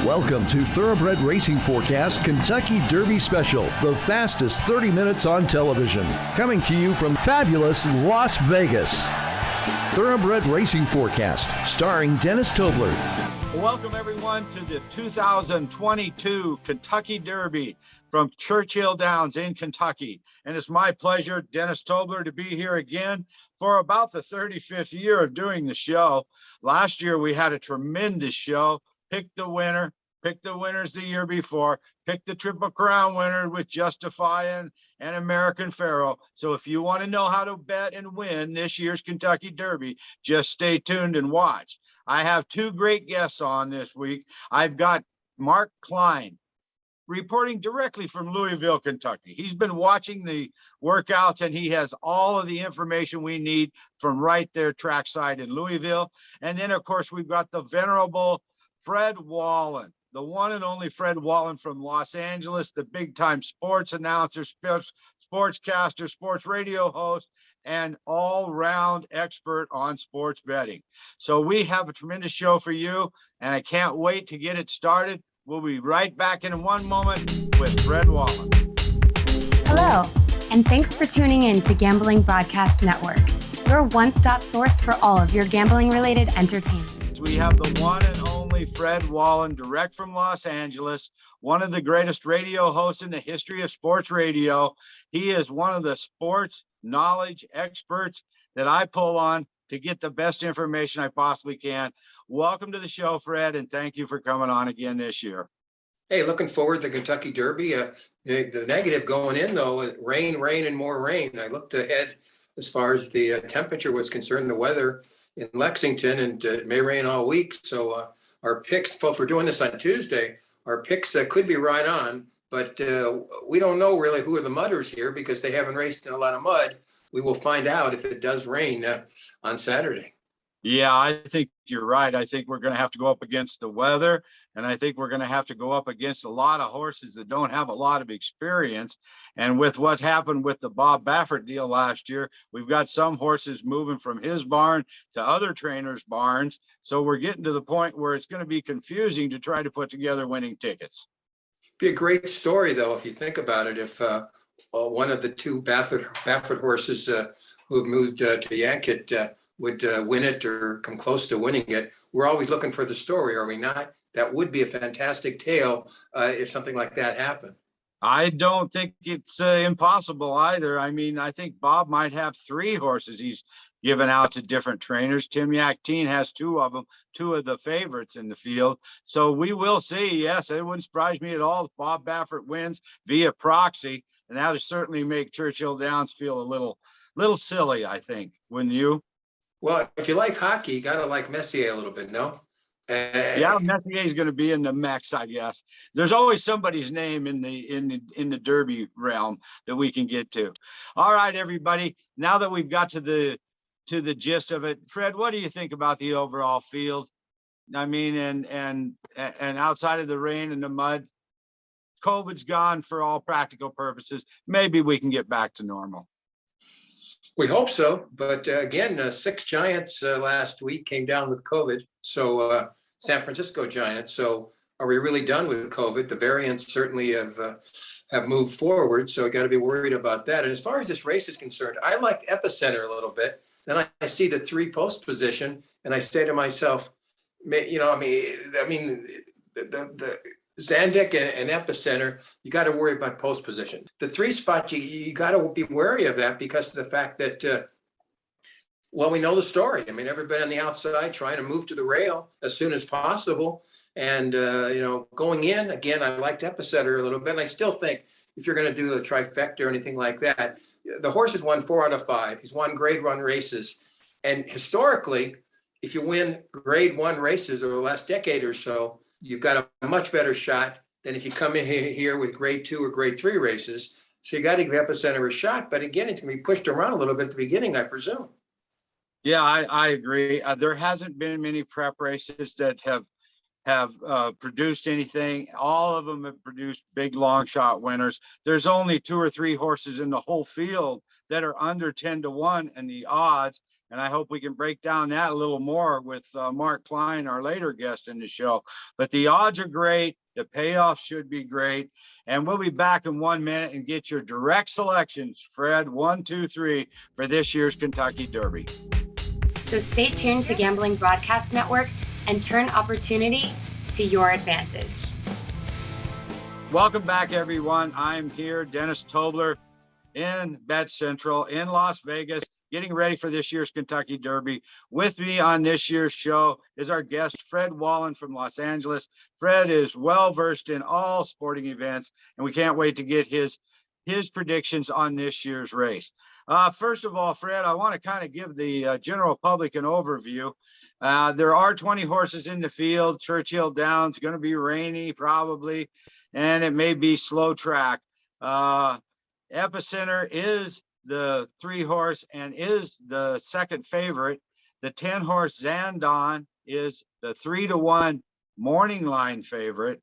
Welcome to Thoroughbred Racing Forecast Kentucky Derby Special, the fastest 30 minutes on television. Coming to you from fabulous Las Vegas. Thoroughbred Racing Forecast, starring Dennis Tobler. Welcome everyone to the 2022 Kentucky Derby from Churchill Downs in Kentucky. And it's my pleasure, Dennis Tobler, to be here again for about the 35th year of doing the show. Last year we had a tremendous show. Picked the winners the year before, picked the Triple Crown winner with Justify and American Pharoah. So if you want to know how to bet and win this year's Kentucky Derby, just stay tuned and watch. I have two great guests on this week. I've got Mark Klein, reporting directly from Louisville, Kentucky. He's been watching the workouts and he has all of the information we need from right there trackside in Louisville. And then, of course, we've got the venerable Fred Wallen, the one and only Fred Wallen from Los Angeles, the big-time sports announcer, sportscaster, sports radio host, and all-round expert on sports betting. So we have a tremendous show for you, and I can't wait to get it started. We'll be right back in one moment with Fred Wallen. Hello, and thanks for tuning in to Gambling Broadcast Network, your one-stop source for all of your gambling-related entertainment. We have the one and only Fred Wallen, direct from Los Angeles, one of the greatest radio hosts in the history of sports radio. He is one of the sports knowledge experts that I pull on to get the best information I possibly can. Welcome to the show, Fred, and thank you for coming on again this year. Hey, looking forward to the Kentucky Derby. The negative going in, though, rain, and more rain. I looked ahead as far as the temperature was concerned, the weather in Lexington, and it may rain all week. So our picks, folks, we're doing this on Tuesday. Our picks could be right on, but we don't know really who are the mudders here because they haven't raced in a lot of mud. We will find out if it does rain on Saturday. Yeah, I think you're right. I think we're going to have to go up against the weather, and I think we're going to have to go up against a lot of horses that don't have a lot of experience. And with what happened with the Bob Baffert deal last year, we've got some horses moving from his barn to other trainers' barns. So we're getting to the point where it's going to be confusing to try to put together winning tickets. Be a great story, though, if you think about it. If one of the two Baffert horses who have moved to Yankett would win it or come close to winning it. We're always looking for the story, are we not? That would be a fantastic tale if something like that happened. I don't think it's impossible either. I mean, I think Bob might have three horses he's given out to different trainers. Tim Yakteen has two of them, two of the favorites in the field. So we will see. Yes, it wouldn't surprise me at all if Bob Baffert wins via proxy. And that would certainly make Churchill Downs feel a little silly, I think. Wouldn't you? Well, if you like hockey, you got to like Messier a little bit, no? Yeah, Messier is going to be in the mix, I guess. There's always somebody's name in the Derby realm that we can get to. All right, everybody. Now that we've got to the gist of it, Fred, what do you think about the overall field? I mean, and outside of the rain and the mud, COVID's gone for all practical purposes. Maybe we can get back to normal. We hope so, but again, 6 Giants last week came down with COVID. So San Francisco Giants. So are we really done with COVID? The variants certainly have moved forward. So I got to be worried about that. And as far as this race is concerned, I liked Epicenter a little bit. Then I see the 3 post position, and I say to myself, the Zandik and Epicenter, you got to worry about post position. The 3 spot, you got to be wary of that because of the fact that, we know the story. I mean, everybody on the outside trying to move to the rail as soon as possible. And, going in, again, I liked Epicenter a little bit. And I still think if you're going to do a trifecta or anything like that, the horse has won 4 out of 5. He's won grade 1 races. And historically, if you win grade 1 races over the last decade or so, you've got a much better shot than if you come in here with grade 2 or grade 3 races. So you got to give Epicenter a shot. But again, it's going to be pushed around a little bit at the beginning, I presume. Yeah, I agree. There hasn't been many prep races that have produced anything. All of them have produced big long shot winners. There's only 2 or 3 horses in the whole field that are under 10-1 in the odds. And I hope we can break down that a little more with Mark Klein, our later guest in the show. But the odds are great. The payoff should be great. And we'll be back in 1 minute and get your direct selections, Fred, 1, 2, 3, for this year's Kentucky Derby. So stay tuned to Gambling Broadcast Network and turn opportunity to your advantage. Welcome back, everyone. I'm here, Dennis Tobler, in Bet Central in Las Vegas, getting ready for this year's Kentucky Derby. With me on this year's show is our guest, Fred Wallen from Los Angeles. Fred is well-versed in all sporting events, and we can't wait to get his predictions on this year's race. First of all, Fred, I want to kind of give the general public an overview. There are 20 horses in the field. Churchill Downs, going to be rainy probably, and it may be slow track. Epicenter is the 3-horse and is the second favorite. The 10-horse Zandon is the 3-to-1 morning line favorite.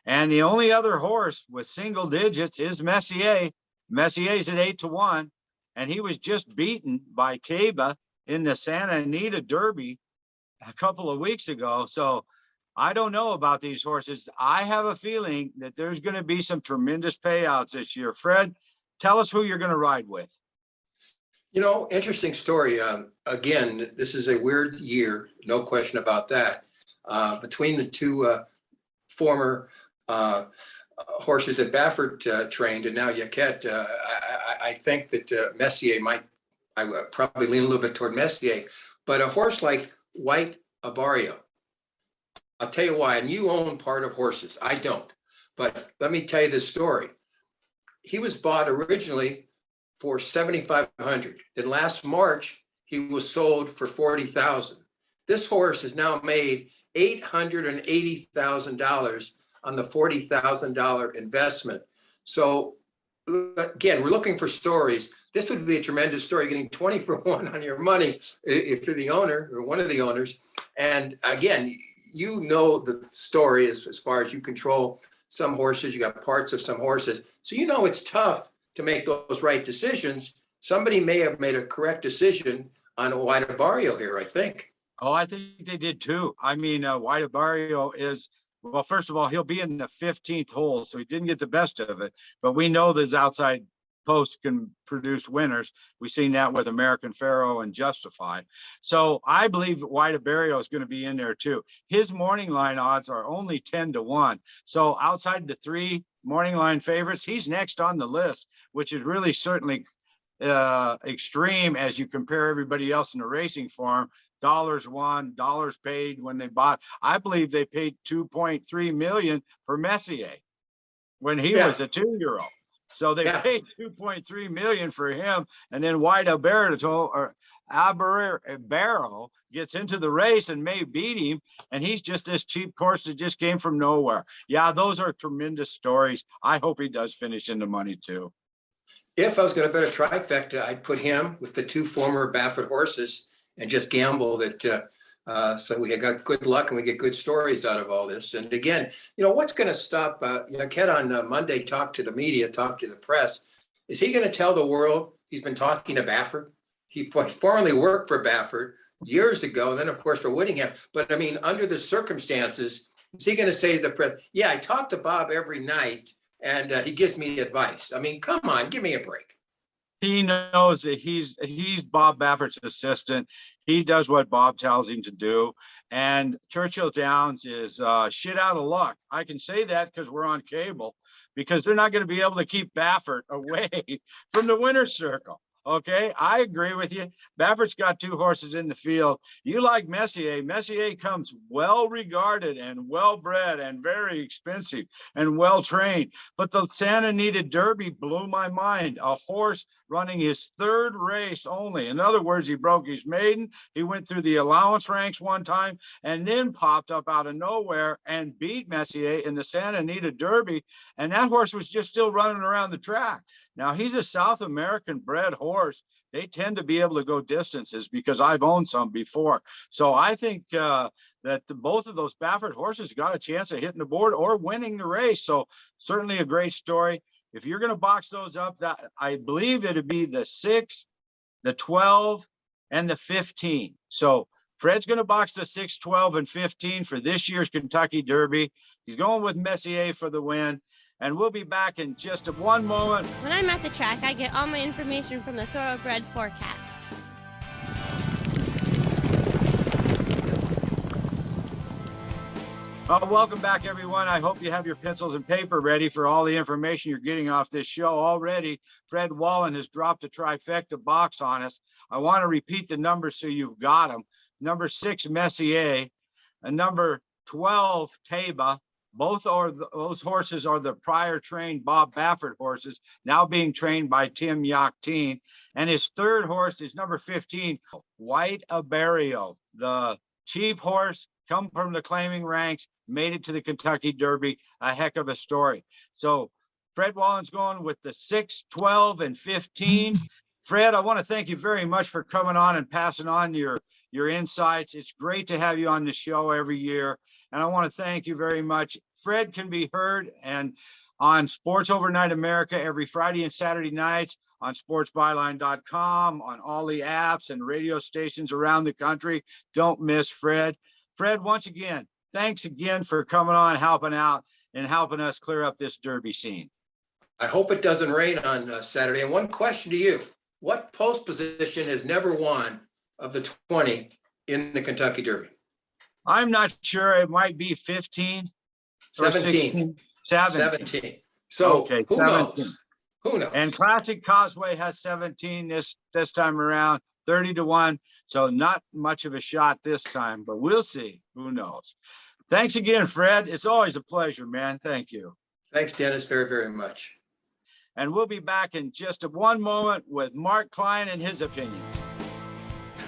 And the only other horse with single digits is Messier. Messier's at 8-to-1, and he was just beaten by Taba in the Santa Anita Derby a couple of weeks ago. So I don't know about these horses. I have a feeling that there's going to be some tremendous payouts this year. Fred, tell us who you're going to ride with. You know, interesting story. Again, this is a weird year, no question about that. Between the two former horses that Baffert trained and now Yaquette, I think that Messier I would probably lean a little bit toward Messier, but a horse like White Abarrio, I'll tell you why, and you own part of horses, I don't, but let me tell you this story. He was bought originally for $7,500. Then last March, he was sold for $40,000. This horse has now made $880,000 on the $40,000 investment. So again, we're looking for stories. This would be a tremendous story, getting 20 for 1 on your money if you're the owner or one of the owners. And again, you know the story as far as you control some horses, you got parts of some horses. So you know it's tough to make those right decisions. Somebody may have made a correct decision on White Abarrio here, I think. Oh, I think they did too. I mean, White Abarrio is, well, first of all, he'll be in the 15th hole, so he didn't get the best of it. But we know that outside posts can produce winners. We've seen that with American Pharaoh and Justify. So I believe White Abarrio is going to be in there too. His morning line odds are only 10-to-1. So outside the 3 morning line favorites, he's next on the list, which is really certainly extreme as you compare everybody else in the racing form. Dollars won, dollars paid when they bought. I believe they paid $2.3 million for Messier when he was a 2-year-old. So they paid $2.3 million for him, and then White Abarrio gets into the race and may beat him, and he's just this cheap horse that just came from nowhere. Yeah, those are tremendous stories. I hope he does finish in the money too. If I was going to bet a trifecta, I'd put him with the 2 former Baffert horses and just gamble that so we got good luck and we get good stories out of all this. And again, you know, what's going to stop Ken on Monday talked to the media, talked to the press. Is he going to tell the world he's been talking to Baffert? He formerly worked for Baffert years ago, and then of course for Whittingham. But I mean, under the circumstances, is he going to say to the press, yeah, I talk to Bob every night and he gives me advice? I mean, come on, give me a break. He knows that he's Bob Baffert's assistant. He does what Bob tells him to do. And Churchill Downs is shit out of luck. I can say that because we're on cable, because they're not going to be able to keep Baffert away from the winner's circle. Okay, I agree with you. Baffert's got 2 horses in the field. You like Messier. Messier comes well regarded and well bred and very expensive and well trained. But the Santa Anita Derby blew my mind. A horse running his 3rd race only. In other words, he broke his maiden. He went through the allowance ranks one time and then popped up out of nowhere and beat Messier in the Santa Anita Derby. And that horse was just still running around the track. Now, he's a South American bred horse. They tend to be able to go distances because I've owned some before. So I think that both of those Baffert horses got a chance of hitting the board or winning the race. So certainly a great story. If you're going to box those up, that I believe it'd be the 6, the 12, and the 15. So Fred's going to box the 6, 12, and 15 for this year's Kentucky Derby. He's going with Messier for the win. And we'll be back in just one moment. When I'm at the track, I get all my information from the Thoroughbred forecast. Welcome back, everyone. I hope you have your pencils and paper ready for all the information you're getting off this show already. Fred Wallen has dropped a trifecta box on us. I want to repeat the numbers so you've got them. Number 6, Messier, and number 12, Taba. Both those horses are the prior trained Bob Baffert horses, now being trained by Tim Yakteen. And his third horse is number 15, White Abarrio, the cheap horse, come from the claiming ranks, made it to the Kentucky Derby. A heck of a story. So Fred Wallen's going with the 6, 12, and 15. Fred, I want to thank you very much for coming on and passing on your insights. It's great to have you on the show every year. And I want to thank you very much. Fred can be heard and on Sports Overnight America every Friday and Saturday nights, on sportsbyline.com, on all the apps and radio stations around the country. Don't miss Fred. Fred, once again, thanks again for coming on, helping out, and helping us clear up this Derby scene. I hope it doesn't rain on Saturday. And one question to you: what post position has never won of the 20 in the Kentucky Derby? I'm not sure. It might be 15. 17. 17. So okay, who 17. knows? Who knows? And Classic Causeway has 17 this time around, 30-1. So not much of a shot this time, but we'll see. Who knows? Thanks again, Fred. It's always a pleasure, man. Thank you. Thanks, Dennis, very, very much. And we'll be back in just one moment with Mark Klein and his opinions.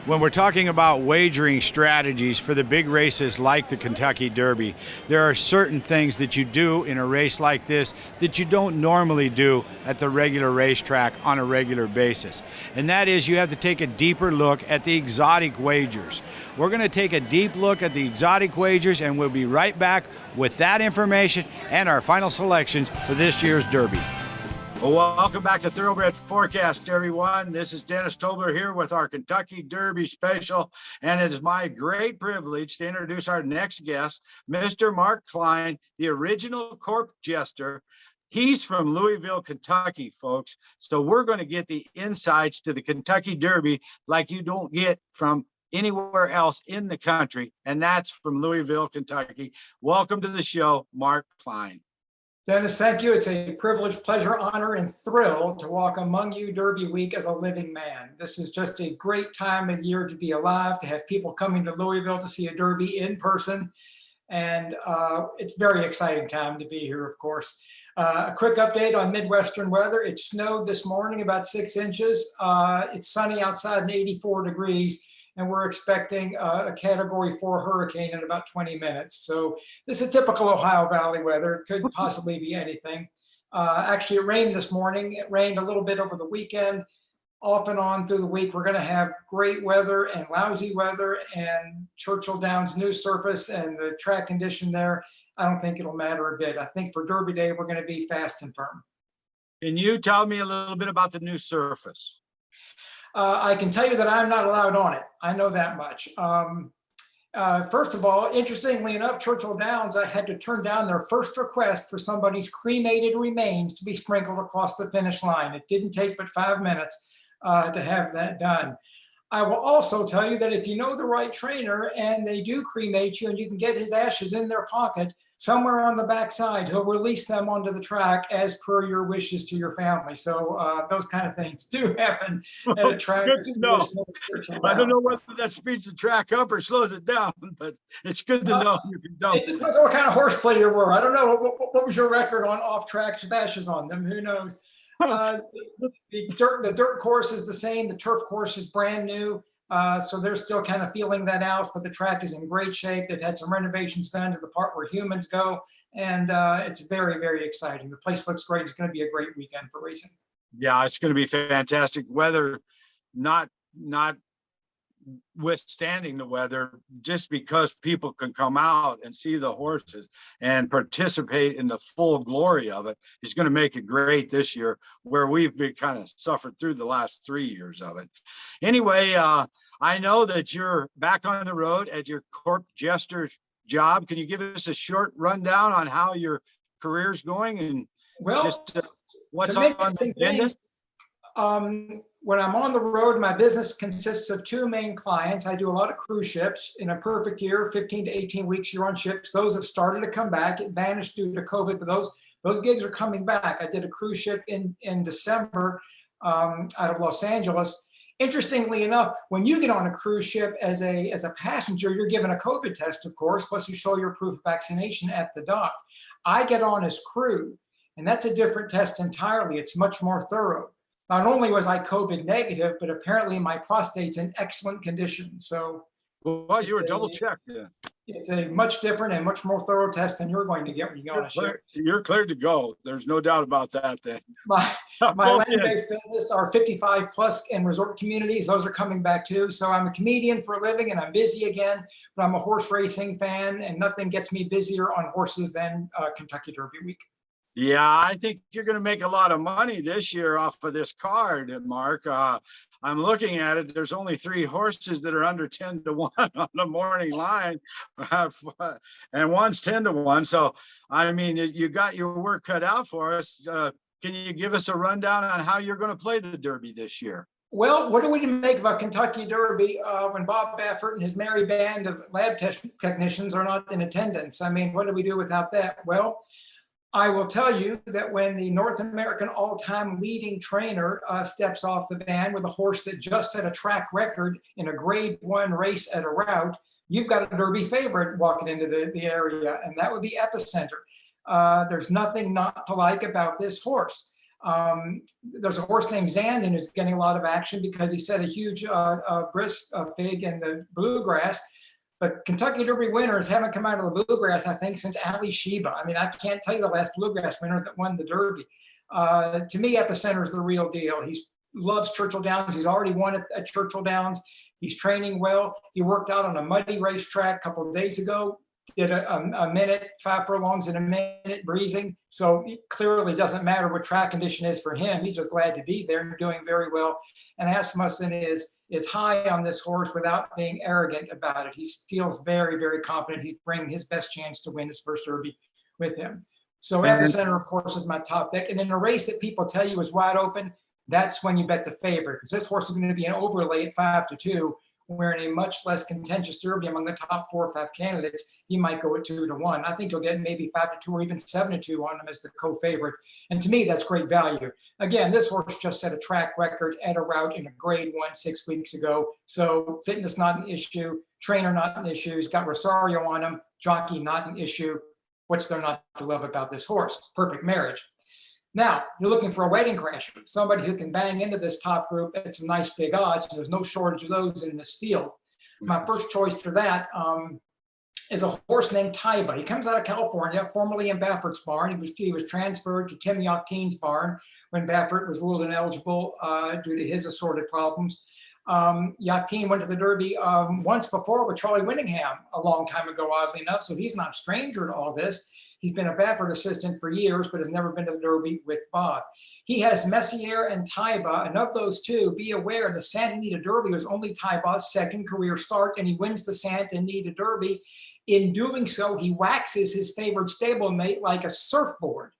When we're talking about wagering strategies for the big races like the Kentucky Derby, there are certain things that you do in a race like this that you don't normally do at the regular racetrack on a regular basis. And that is, you have to take a deeper look at the exotic wagers. We're going to take a deep look at the exotic wagers, and we'll be right back with that information and our final selections for this year's Derby. Well, welcome back to Thoroughbred Forecast, everyone. This is Dennis Tobler here with our Kentucky Derby special, and it is my great privilege to introduce our next guest, Mr. Mark Klein, the original Corp Jester. He's from Louisville, Kentucky, folks. So we're going to get the insights to the Kentucky Derby like you don't get from anywhere else in the country, and that's from Louisville, Kentucky. Welcome to the show, Mark Klein. Dennis, thank you. It's a privilege, pleasure, honor, and thrill to walk among you Derby week as a living man. This is just a great time of year to be alive, to have people coming to Louisville to see a Derby in person. And it's a very exciting time to be here, of course. A quick update on Midwestern weather. It snowed this morning about 6 inches. It's sunny outside and 84 degrees. And we're expecting a Category 4 hurricane in about 20 minutes. So this is typical Ohio Valley weather. It could possibly be anything. Actually, it rained this morning. It rained a little bit over the weekend. Off and on through the week, we're going to have great weather and lousy weather, and Churchill Downs new surface and the track condition there. I don't think it'll matter a bit. I think for Derby Day, we're going to be fast and firm. Can you tell me a little bit about the new surface? I can tell you that I'm not allowed on it. I know that much. First of all, interestingly enough, Churchill Downs, I had to turn down their first request for somebody's cremated remains to be sprinkled across the finish line. It didn't take but 5 minutes to have that done. I will also tell you that if you know the right trainer and they do cremate you and you can get his ashes in their pocket, somewhere on the backside, he'll release them onto the track as per your wishes to your family. So those kind of things do happen at a track. Good to know. I don't know whether that speeds the track up or slows it down, but it's good to know you can dump it. Depends on what kind of horseplay you were. I don't know. What was your record on off tracks with ashes on them? Who knows? The dirt course is the same. The turf course is brand new. So they're still kind of feeling that out, but the track is in great shape. They've had some renovations done to the part where humans go, and it's very, very exciting. The place looks great. It's going to be a great weekend for racing. Yeah, it's going to be fantastic. Weather, not withstanding the weather, just because people can come out and see the horses and participate in the full glory of it is going to make it great this year, where we've been kind of suffered through the last 3 years of it. Anyway, I know that you're back on the road at your corp jester job. Can you give us a short rundown on how your career's going and just what's on the agenda? When I'm on the road, my business consists of two main clients. I do a lot of cruise ships. In a perfect year, 15 to 18 weeks, you're on ships. Those have started to come back. It vanished due to COVID, but those gigs are coming back. I did a cruise ship in December out of Los Angeles. Interestingly enough, when you get on a cruise ship as a passenger, you're given a COVID test, of course, plus you show your proof of vaccination at the dock. I get on as crew, and that's a different test entirely. It's much more thorough. Not only was I COVID negative, but apparently my prostate's in excellent condition. So, well, you were double checked. Yeah. It's a much different and much more thorough test than you're going to get when you go on a ship. You're cleared to go. There's no doubt about that. Then my land-based business are 55 plus in resort communities. Those are coming back too. So I'm a comedian for a living and I'm busy again, but I'm a horse racing fan and nothing gets me busier on horses than Kentucky Derby week. Yeah, I think you're going to make a lot of money this year off of this card, Mark. I'm looking at it. There's only 3 horses that are under 10 to 1 on the morning line, and one's 10 to 1. So, I mean, you got your work cut out for us. Can you give us a rundown on how you're going to play the Derby this year? Well, what do we make about Kentucky Derby when Bob Baffert and his merry band of lab technicians are not in attendance? I mean, what do we do without that? Well, I will tell you that when the North American all-time leading trainer steps off the van with a horse that just had a track record in a grade 1 race at a route, you've got a Derby favorite walking into the area, and that would be Epicenter. There's nothing not to like about this horse. There's a horse named Zandon who's getting a lot of action because he set a huge brisk fig in the bluegrass. But Kentucky Derby winners haven't come out of the bluegrass, I think, since Ali Sheba. I mean, I can't tell you the last bluegrass winner that won the Derby. To me, Epicenter's the real deal. He loves Churchill Downs. He's already won at Churchill Downs. He's training well. He worked out on a muddy racetrack a couple of days ago, did a minute, 5 furlongs in a minute breezing. So it clearly doesn't matter what track condition is for him. He's just glad to be there and doing very well. And Asmussen is high on this horse without being arrogant about it. He feels very, very confident he's bringing his best chance to win his first Derby with him. So Epicenter, of course, is my top pick. And in a race that people tell you is wide open, that's when you bet the favorite, because this horse is going to be an overlay at 5-2. Where in a much less contentious Derby among the top 4 or 5 candidates, he might go at 2-1. I think you'll get maybe 5-2 or even 7-2 on him as the co-favorite. And to me, that's great value. Again, this horse just set a track record at a route in a grade 1 6 weeks ago. So fitness not an issue, trainer not an issue. He's got Rosario on him, jockey not an issue. What's there not to love about this horse? Perfect marriage. Now, you're looking for a wedding crasher, somebody who can bang into this top group at some nice big odds. There's no shortage of those in this field. My first choice for that is a horse named Taiba. He comes out of California, formerly in Baffert's barn. He was transferred to Tim Yachteen's barn when Baffert was ruled ineligible due to his assorted problems. Yachteen went to the Derby once before with Charlie Winningham a long time ago, oddly enough, so he's not a stranger to all this. He's been a Baffert assistant for years, but has never been to the Derby with Bob. He has Messier and Taiba, and of those two, be aware the Santa Anita Derby was only Taiba's second career start, and he wins the Santa Anita Derby. In doing so, he waxes his favorite stablemate like a surfboard.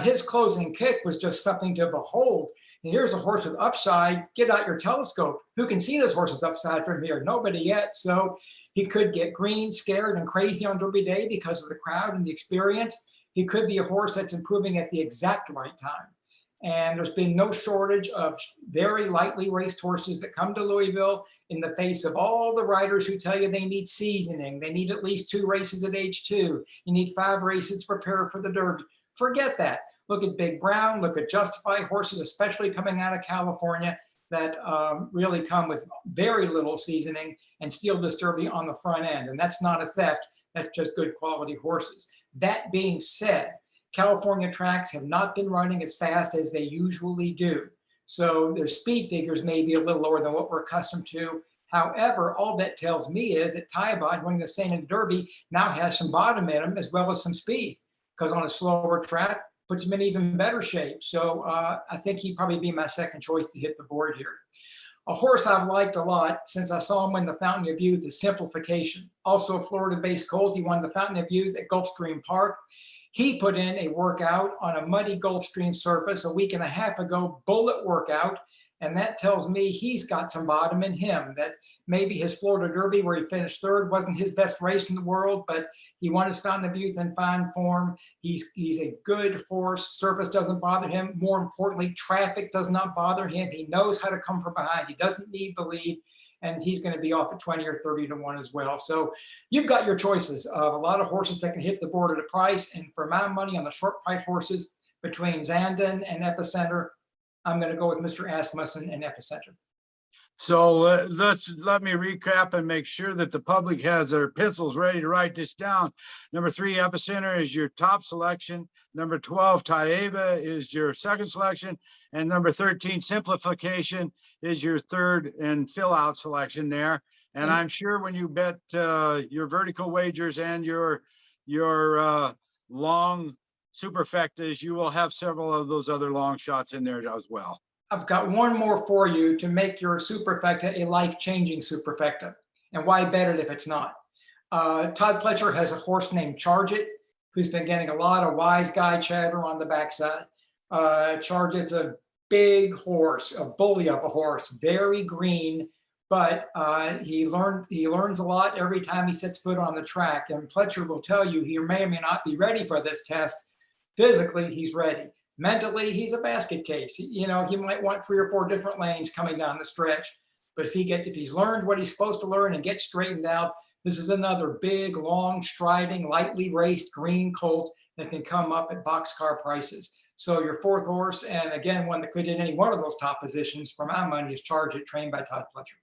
His closing kick was just something to behold. And here's a horse with upside. Get out your telescope. Who can see this horse's upside from here? Nobody yet. So he could get green, scared, and crazy on Derby Day because of the crowd and the experience. He could be a horse that's improving at the exact right time. And there's been no shortage of very lightly raced horses that come to Louisville in the face of all the riders who tell you they need seasoning. They need at least 2 races at age 2. You need 5 races to prepare for the Derby. Forget that. Look at Big Brown, look at Justify horses, especially coming out of California, that really come with very little seasoning and steal this Derby on the front end. And that's not a theft, that's just good quality horses. That being said, California tracks have not been running as fast as they usually do. So their speed figures may be a little lower than what we're accustomed to. However, all that tells me is that Tybod, winning the St. Anne Derby, now has some bottom in him as well as some speed, because on a slower track, puts him in even better shape. So I think he'd probably be my second choice to hit the board here. A horse I've liked a lot since I saw him win the Fountain of Youth is Simplification. Also a Florida-based colt. He won the Fountain of Youth at Gulfstream Park. He put in a workout on a muddy Gulfstream surface a week and a half ago, bullet workout. And that tells me he's got some bottom in him, that maybe his Florida Derby, where he finished third, wasn't his best race in the world, but he won his Fountain of Youth in fine form. He's a good horse. Surface doesn't bother him. More importantly, traffic does not bother him. He knows how to come from behind. He doesn't need the lead, and he's going to be off at 20 or 30 to 1 as well. So you've got your choices of a lot of horses that can hit the board at a price. And for my money on the short price horses between Zandon and Epicenter, I'm going to go with Mr. Asmussen and Epicenter. So let me recap and make sure that the public has their pencils ready to write this down. Number 3, Epicenter, is your top selection. Number 12, Taiba, is your second selection. And number 13, Simplification, is your third and fill out selection there. And I'm sure when you bet your vertical wagers and your long superfectas, you will have several of those other long shots in there as well. I've got one more for you to make your superfecta a life-changing superfecta. And why bet it if it's not? Todd Pletcher has a horse named Charge It, who's been getting a lot of wise guy chatter on the backside. Charge It's a big horse, a bully of a horse, very green, but he learns a lot every time he sets foot on the track. And Pletcher will tell you he may or may not be ready for this test. Physically, he's ready. Mentally, he's a basket case. He might want 3 or 4 different lanes coming down the stretch. But if he's learned what he's supposed to learn and gets straightened out, this is another big, long, striding, lightly raced green colt that can come up at boxcar prices. So your fourth horse, and again, one that could hit any one of those top positions for my money, is Charge It, trained by Todd Pletcher.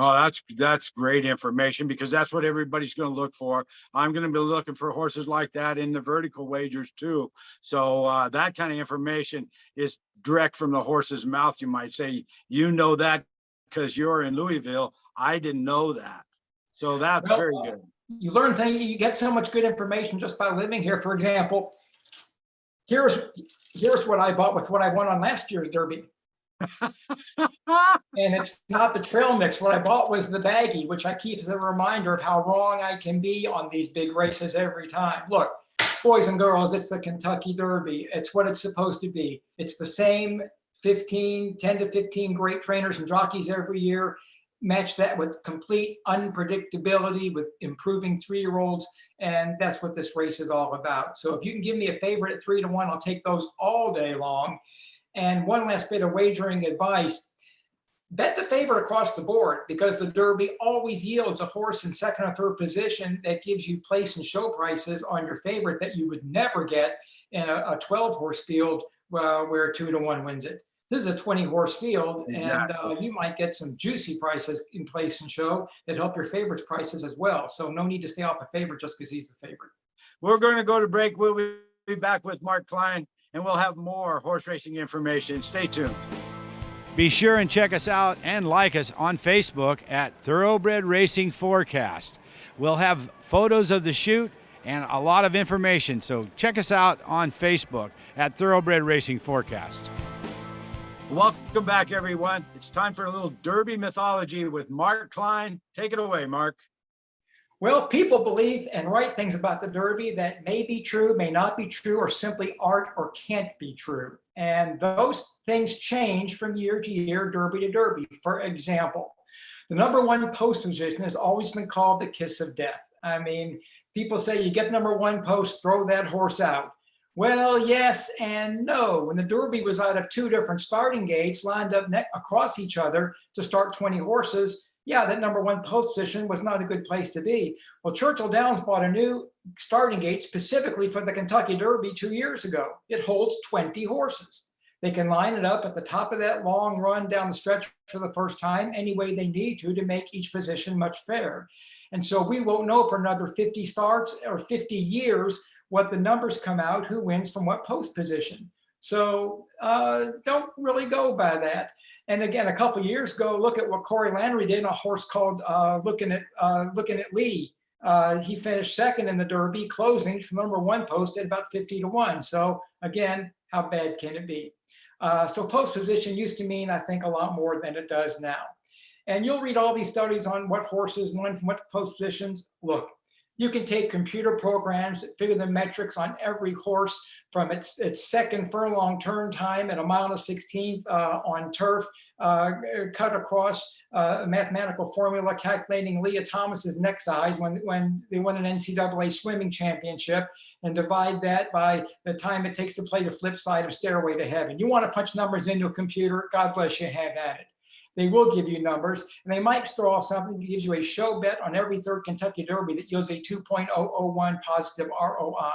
Oh, that's great information, because that's what everybody's going to look for. I'm going to be looking for horses like that in the vertical wagers too. So that kind of information is direct from the horse's mouth. You might say, that because you're in Louisville. I didn't know that. So that's very good. You learn things. You get so much good information just by living here. For example, here's what I bought with what I won on last year's Derby. And it's not the trail mix. What I bought was the baggie, which I keep as a reminder of how wrong I can be on these big races every time. Look, boys and girls, it's the Kentucky Derby. It's what it's supposed to be. It's the same 10 to 15 great trainers and jockeys every year. Match that with complete unpredictability, with improving 3-year-olds. And that's what this race is all about. So if you can give me a favorite at 3 to 1, I'll take those all day long. And one last bit of wagering advice: bet the favorite across the board, because the Derby always yields a horse in second or third position that gives you place and show prices on your favorite that you would never get in a 12-horse field where 2 to 1 wins it. This is a 20-horse field, and you might get some juicy prices in place and show that help your favorites' prices as well. So no need to stay off a favorite just because he's the favorite. We're going to go to break. We'll be back with Mark Klein, and we'll have more horse racing information. Stay tuned. Be sure and check us out and like us on Facebook at Thoroughbred Racing Forecast. We'll have photos of the shoot and a lot of information, so check us out on Facebook at Thoroughbred Racing Forecast. Welcome back, everyone. It's time for a little Derby mythology with Mark Klein. Take it away, Mark. Well, people believe and write things about the Derby that may be true, may not be true, or simply aren't or can't be true. And those things change from year to year, Derby to Derby. For example, the number 1 post position has always been called the kiss of death. I mean, people say you get number 1 post, throw that horse out. Well, yes and no. When the Derby was out of 2 different starting gates lined up across each other to start 20 horses, yeah, that number 1 post position was not a good place to be. Well, Churchill Downs bought a new starting gate specifically for the Kentucky Derby 2 years ago. It holds 20 horses. They can line it up at the top of that long run down the stretch for the first time any way they need to make each position much fairer. And so we won't know for another 50 starts or 50 years what the numbers come out, who wins from what post position. So don't really go by that. And again, a couple of years ago, look at what Corey Landry did in a horse called Looking at Lee. He finished second in the Derby, closing from number one post at about 50-1. So again, how bad can it be? So post position used to mean, I think, a lot more than it does now. And you'll read all these studies on what horses won from what post positions. Look, you can take computer programs that figure the metrics on every horse from its second furlong turn time at 1.16 miles on turf, cut across a mathematical formula calculating Leah Thomas's neck size when they won an NCAA swimming championship, and divide that by the time it takes to play the flip side of Stairway to Heaven. You want to punch numbers into a computer, God bless you, have at it. They will give you numbers, and they might throw off something that gives you a show bet on every third Kentucky Derby that yields a 2.001 positive ROI.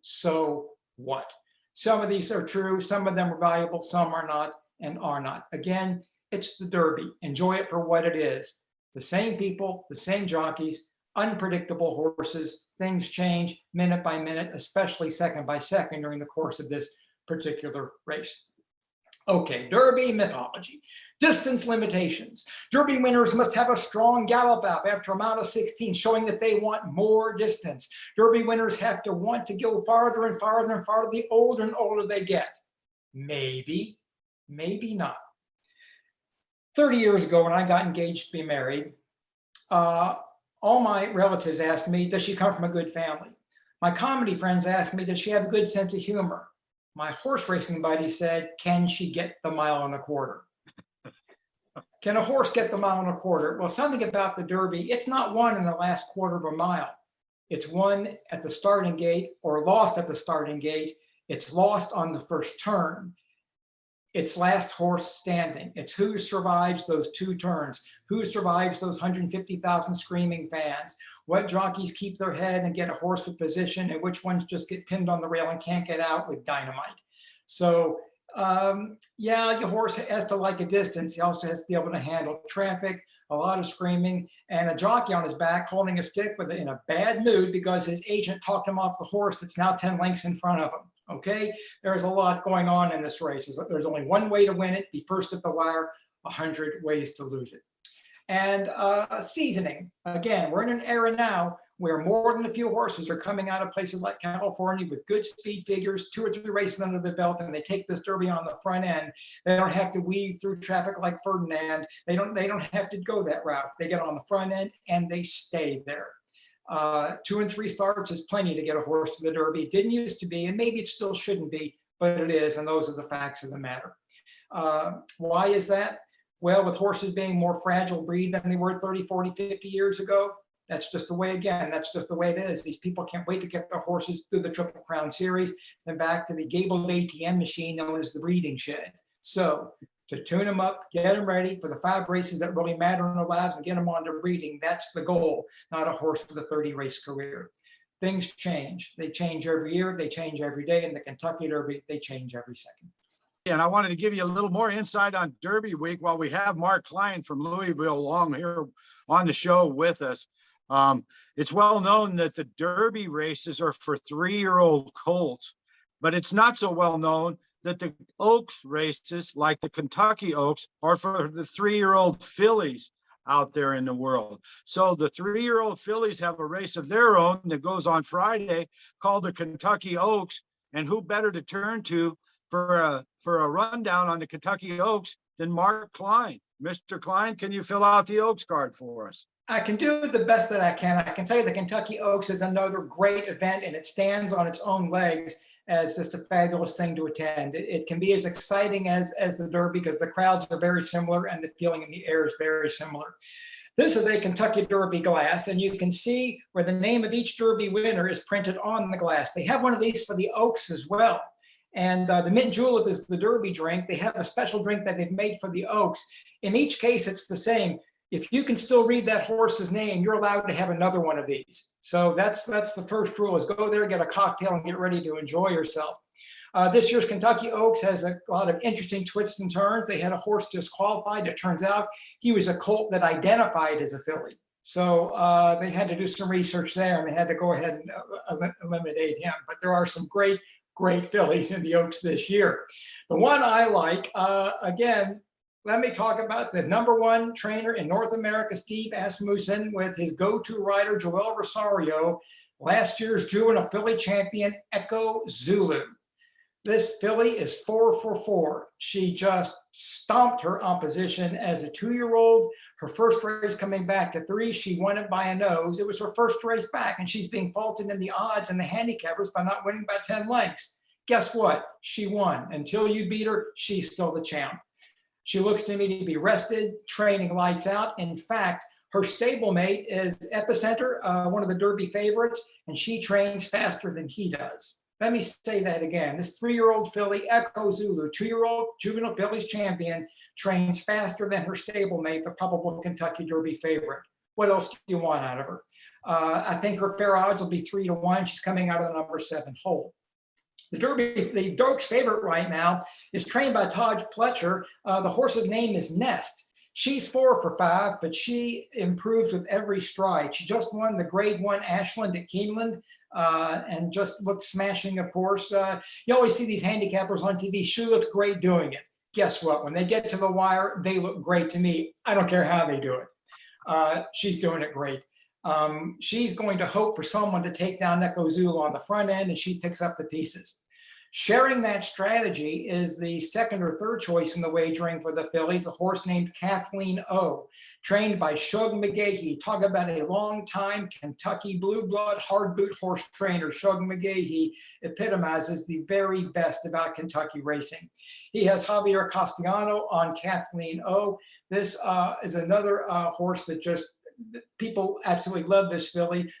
So what? Some of these are true, some of them are valuable, some are not and are not. Again, it's the Derby. Enjoy it for what it is. The same people, the same jockeys, unpredictable horses. Things change minute by minute, especially second by second during the course of this particular race. Okay, Derby mythology. Distance limitations. Derby winners must have a strong gallop out after a mile of 16, showing that they want more distance. Derby winners have to want to go farther and farther and farther the older and older they get. Maybe, maybe not. 30 years ago when I got engaged to be married, all my relatives asked me, does she come from a good family? My comedy friends asked me, does she have a good sense of humor? My horse racing buddy said, can she get the 1.25 miles? Can a horse get the 1.25 miles? Well, something about the Derby, it's not won in the last quarter of a mile. It's won at the starting gate or lost at the starting gate. It's lost on the first turn. It's last horse standing. It's who survives those 2 turns, who survives those 150,000 screaming fans, what jockeys keep their head and get a horse with position, and which ones just get pinned on the rail and can't get out with dynamite. So yeah, your horse has to like a distance. He also has to be able to handle traffic, a lot of screaming, and a jockey on his back holding a stick in a bad mood because his agent talked him off the horse that's now 10 lengths in front of him. Okay, there's a lot going on in this race. There's only one way to win it, be first at the wire, 100 ways to lose it. And seasoning, again, we're in an era now where more than a few horses are coming out of places like California with good speed figures, 2 or 3 races under the belt, and they take this Derby on the front end. They don't have to weave through traffic like Ferdinand. They don't have to go that route. They get on the front end and they stay there. 2 and 3 starts is plenty to get a horse to the Derby. It didn't used to be, and maybe it still shouldn't be, but it is, and those are the facts of the matter. Why is that? Well, with horses being more fragile breed than they were 30, 40, 50 years ago, that's just the way, that's just the way it is. These people can't wait to get their horses through the Triple Crown Series, then back to the gabled ATM machine known as the breeding shed. So to tune them up, get them ready for the 5 races that really matter in their lives and get them on to breeding. That's the goal, not a horse with a 30-race career. Things change. They change every year. They change every day. In the Kentucky Derby, they change every second. And I wanted to give you a little more insight on Derby week while we have Mark Klein from Louisville along here on the show with us. It's well known that the Derby races are for 3-year-old colts, but it's not so well known that the Oaks races, like the Kentucky Oaks, are for the 3-year-old fillies out there in the world. So the 3-year-old fillies have a race of their own that goes on Friday called the Kentucky Oaks. And who better to turn to for a rundown on the Kentucky Oaks than Mark Klein. Mr. Klein, can you fill out the Oaks card for us? I can do the best that I can. I can tell you the Kentucky Oaks is another great event, and it stands on its own legs as just a fabulous thing to attend. It can be as exciting as the Derby because the crowds are very similar and the feeling in the air is very similar. This is a Kentucky Derby glass, and you can see where the name of each Derby winner is printed on the glass. They have one of these for the Oaks as well. And the mint julep is the Derby drink. They have a special drink that they've made for the Oaks. In each case, it's the same. If you can still read that horse's name, you're allowed to have another one of these. So that's the first rule, is go there, get a cocktail, and get ready to enjoy yourself. This year's Kentucky Oaks has a lot of interesting twists and turns. They had a horse disqualified. It turns out he was a colt that identified as a filly. So they had to do some research there, and they had to go ahead and eliminate him. But there are some great fillies in the Oaks this year. The one I like, again, let me talk about the #1 trainer in North America, Steve Asmussen, with his go-to rider, Joel Rosario, last year's juvenile filly champion, Echo Zulu. This filly is 4 for 4. She just stomped her opposition as a 2-year-old. Her first race coming back to 3, she won it by a nose. It was her first race back, and she's being faulted in the odds and the handicappers by not winning by 10 lengths. Guess what? She won. Until you beat her, she's still the champ. She looks to me to be rested, training lights out. In fact, her stablemate is Epicenter, one of the Derby favorites, and she trains faster than he does. Let me say that again. This 3-year-old filly, Echo Zulu, 2-year-old juvenile fillies champion, trains faster than her stablemate, the probable Kentucky Derby favorite. What else do you want out of her? I think her fair odds will be 3 to 1. She's coming out of the #7 hole. The Dokes favorite right now is trained by Taj Pletcher. The horse's name is Nest. She's 4 for 5, but she improves with every stride. She just won the Grade 1 Ashland at Keeneland. And just looked smashing, of course. You always see these handicappers on TV. She looked great doing it. Guess what? When they get to the wire, they look great to me. I don't care how they do it. She's doing it great. She's going to hope for someone to take down Echo Zulu on the front end, and she picks up the pieces. Sharing that strategy is the second or third choice in the wagering for the fillies, a horse named Kathleen O, trained by Shug McGahee. Talk about a long-time Kentucky blue blood hard boot horse trainer. Shug McGahee epitomizes the very best about Kentucky racing. He has Javier Castellano on Kathleen O. This is another horse that just people absolutely love this filly.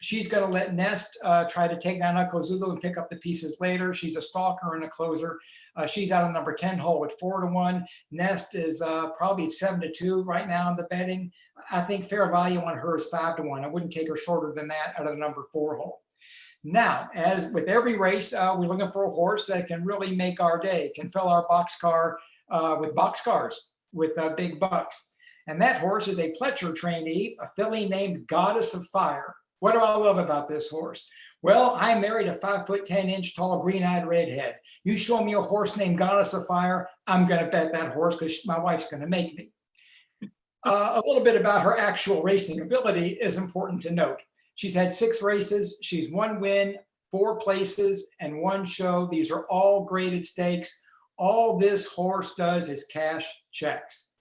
She's going to let Nest try to take down Echo Zulu and pick up the pieces later. She's a stalker and a closer. She's out of #10 hole at 4 to 1. Nest is probably 7 to 2 right now in the betting. I think fair value on her is 5 to 1. I wouldn't take her shorter than that out of the #4 hole. Now, as with every race, we're looking for a horse that can really make our day, can fill our boxcar with boxcars with big bucks. And that horse is a Pletcher trainee, a filly named Goddess of Fire. What do I love about this horse? Well, I married a 5'10" tall, green-eyed redhead. You show me a horse named Goddess of Fire, I'm going to bet that horse because my wife's going to make me. A little bit about her actual racing ability is important to note. She's had 6 races. She's 1 win, 4 places, and 1 show. These are all graded stakes. All this horse does is cash checks.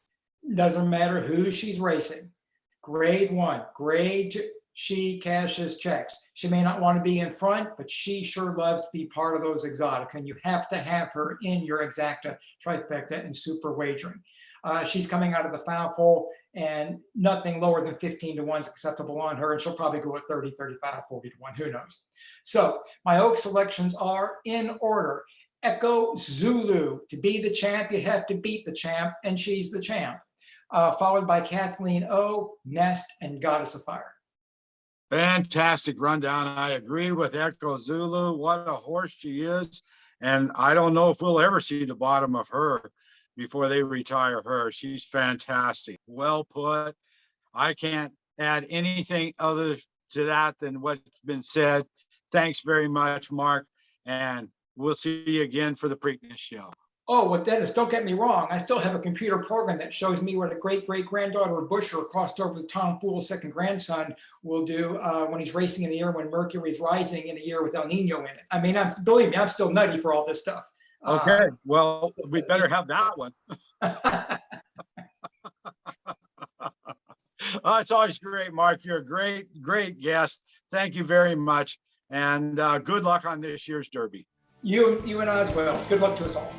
Doesn't matter who she's racing. Grade 1, Grade 2, she cashes checks. She may not want to be in front, but she sure loves to be part of those exotic, and you have to have her in your exacta, trifecta, and super wagering. She's coming out of the 5 hole, and nothing lower than 15 to 1 is acceptable on her, and she'll probably go at 30, 35, 40 to 1, who knows. So my Oak selections are in order. Echo Zulu, to be the champ, you have to beat the champ, and she's the champ. Followed by Kathleen O, Nest, and Goddess of Fire. Fantastic rundown. I agree with Echo Zulu. What a horse she is. And I don't know if we'll ever see the bottom of her before they retire her. She's fantastic. Well put. I can't add anything other to that than what's been said. Thanks very much, Mark. And we'll see you again for the Preakness show. Oh, well, Dennis, don't get me wrong. I still have a computer program that shows me what a great-great-granddaughter of Busher, crossed over with Tom Foole's second grandson, will do when he's racing in the year when Mercury's rising in a year with El Nino in it. I mean, believe me, I'm still nutty for all this stuff. Okay, well, we better have that one. It's always great, Mark. You're a great, great guest. Thank you very much. And good luck on this year's Derby. You and I as well. Good luck to us all.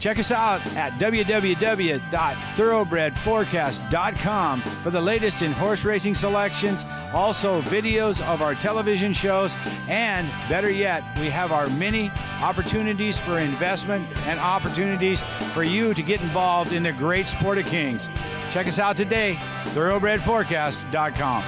Check us out at www.thoroughbredforecast.com for the latest in horse racing selections, also videos of our television shows, and better yet, we have our many opportunities for investment and opportunities for you to get involved in the great sport of kings. Check us out today, thoroughbredforecast.com.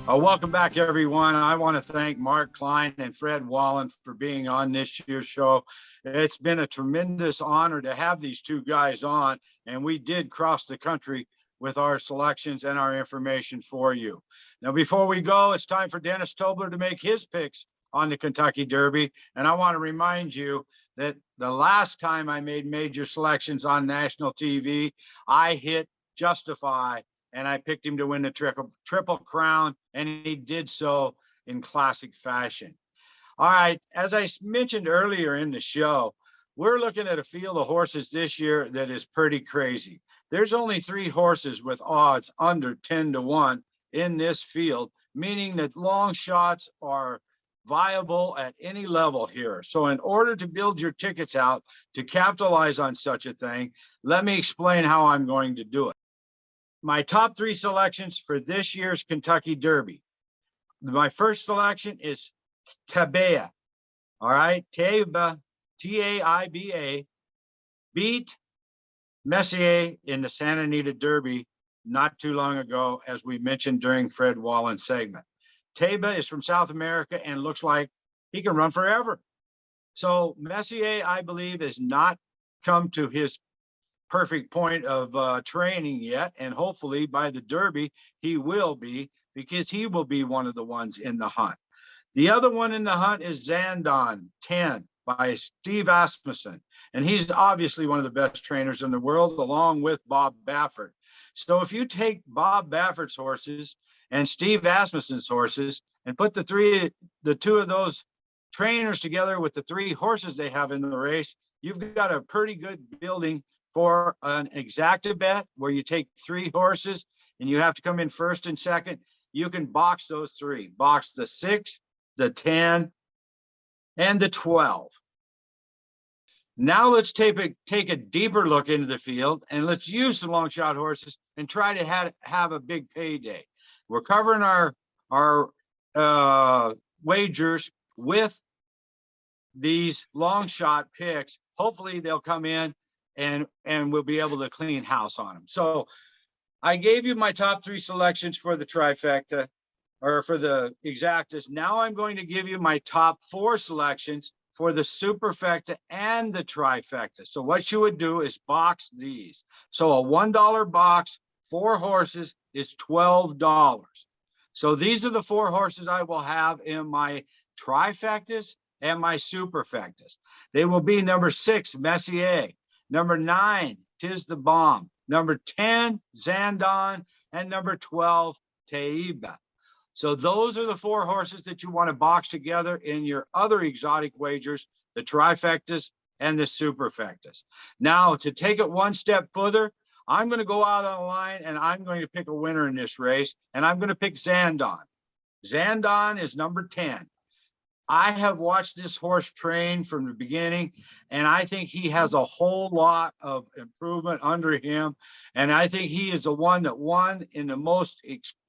Welcome back, everyone. I want to thank Mark Klein and Fred Wallen for being on this year's show. It's been a tremendous honor to have these two guys on, and we did cross the country with our selections and our information for you. Now, before we go, it's time for Dennis Tobler to make his picks on the Kentucky Derby. And I want to remind you that the last time I made major selections on national TV, I hit Justify and I picked him to win the triple crown, and he did so in classic fashion. All right, as I mentioned earlier in the show, we're looking at a field of horses this year that is pretty crazy. There's only 3 horses with odds under 10-1 in this field, meaning that long shots are viable at any level here. So in order to build your tickets out to capitalize on such a thing, let me explain how I'm going to do it. My top 3 selections for this year's Kentucky Derby. My first selection is Taiba. All right, Taiba, T-A-I-B-A, beat Messier in the Santa Anita Derby not too long ago, as we mentioned during Fred Wallen's segment. Taiba is from South America and looks like he can run forever. So Messier, I believe, has not come to his perfect point of training yet. And hopefully by the Derby, he will be, because he will be one of the ones in the hunt. The other one in the hunt is Zandon 10 by Steve Asmussen. And he's obviously one of the best trainers in the world, along with Bob Baffert. So if you take Bob Baffert's horses and Steve Asmussen's horses and put the 2 of those trainers together with the 3 horses they have in the race, you've got a pretty good building for an exacta bet where you take 3 horses and you have to come in first and second. You can box those 3, box the 6, the 10, and the 12. Now let's take a deeper look into the field, and let's use the long shot horses and try to have a big payday. We're covering our wagers with these long shot picks. Hopefully they'll come in and we'll be able to clean house on them. So I gave you my top 3 selections for the trifecta, or for the exactas. Now I'm going to give you my top 4 selections for the superfecta and the trifecta. So what you would do is box these. So a $1 box, 4 horses is $12. So these are the 4 horses I will have in my trifectas and my superfectas. They will be number 6, Messier, number 9, Tis the Bomb, number 10, Zandon, and number 12, Taiba. So those are the 4 horses that you want to box together in your other exotic wagers, the trifectas and the superfectas. Now, to take it one step further, I'm going to go out on a line and I'm going to pick a winner in this race, and I'm going to pick Zandon. Zandon is number 10. I have watched this horse train from the beginning, and I think he has a whole lot of improvement under him. And I think he is the one that won in the most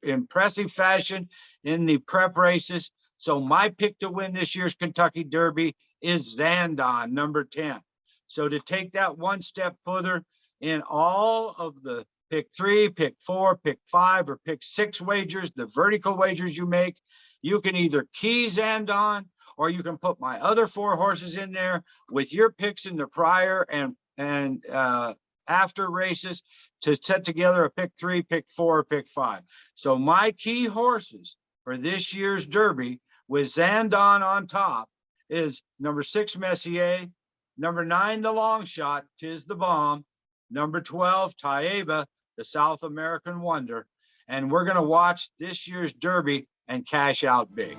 impressive fashion in the prep races. So my pick to win this year's Kentucky Derby is Zandon, number 10. So to take that one step further, in all of the pick 3, pick 4, pick 5, or pick 6 wagers, the vertical wagers you make, you can either key Zandon, or you can put my other 4 horses in there with your picks in the prior and after races to set together a pick 3, pick 4, pick 5. So my key horses for this year's Derby with Zandon on top is number 6, Messier, number 9, the long shot, Tis the Bomb, number 12, Taiba, the South American Wonder. And we're going to watch this year's Derby and cash out big.